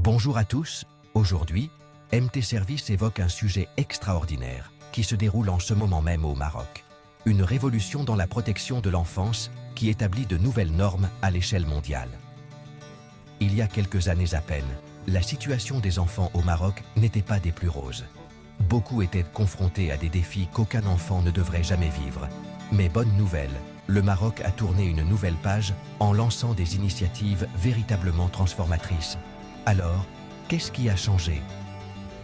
Bonjour à tous, aujourd'hui, MT Service évoque un sujet extraordinaire qui se déroule en ce moment même au Maroc. Une révolution dans la protection de l'enfance qui établit de nouvelles normes à l'échelle mondiale. Il y a quelques années à peine, la situation des enfants au Maroc n'était pas des plus roses. Beaucoup étaient confrontés à des défis qu'aucun enfant ne devrait jamais vivre. Mais bonne nouvelle, le Maroc a tourné une nouvelle page en lançant des initiatives véritablement transformatrices. Alors, qu'est-ce qui a changé?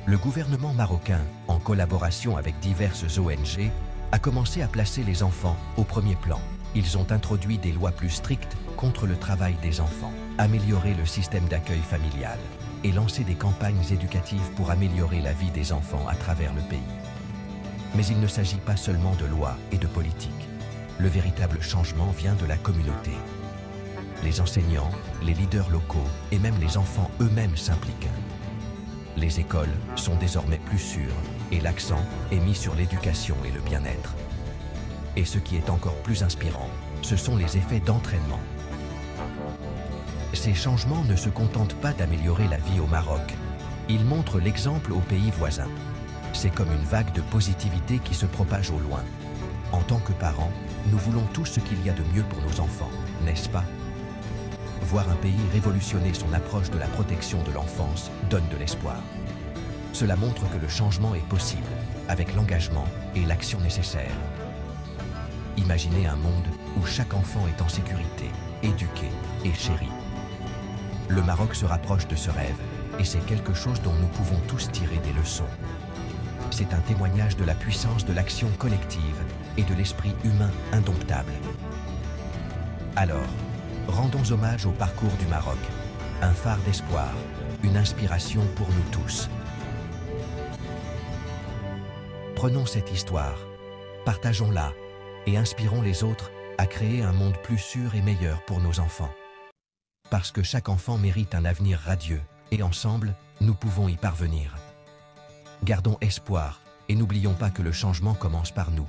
Le gouvernement marocain, en collaboration avec diverses ONG, a commencé à placer les enfants au premier plan. Ils ont introduit des lois plus strictes contre le travail des enfants, amélioré le système d'accueil familial et lancé des campagnes éducatives pour améliorer la vie des enfants à travers le pays. Mais il ne s'agit pas seulement de lois et de politique. Le véritable changement vient de la communauté. Les enseignants, les leaders locaux et même les enfants eux-mêmes s'impliquent. Les écoles sont désormais plus sûres et l'accent est mis sur l'éducation et le bien-être. Et ce qui est encore plus inspirant, ce sont les effets d'entraînement. Ces changements ne se contentent pas d'améliorer la vie au Maroc. Ils montrent l'exemple aux pays voisins. C'est comme une vague de positivité qui se propage au loin. En tant que parents, nous voulons tout ce qu'il y a de mieux pour nos enfants, n'est-ce pas? Voir un pays révolutionner son approche de la protection de l'enfance donne de l'espoir. Cela montre que le changement est possible, avec l'engagement et l'action nécessaire. Imaginez un monde où chaque enfant est en sécurité, éduqué et chéri. Le Maroc se rapproche de ce rêve, et c'est quelque chose dont nous pouvons tous tirer des leçons. C'est un témoignage de la puissance de l'action collective et de l'esprit humain indomptable. Alors, rendons hommage au parcours du Maroc, un phare d'espoir, une inspiration pour nous tous. Prenons cette histoire, partageons-la et inspirons les autres à créer un monde plus sûr et meilleur pour nos enfants. Parce que chaque enfant mérite un avenir radieux et ensemble, nous pouvons y parvenir. Gardons espoir et n'oublions pas que le changement commence par nous.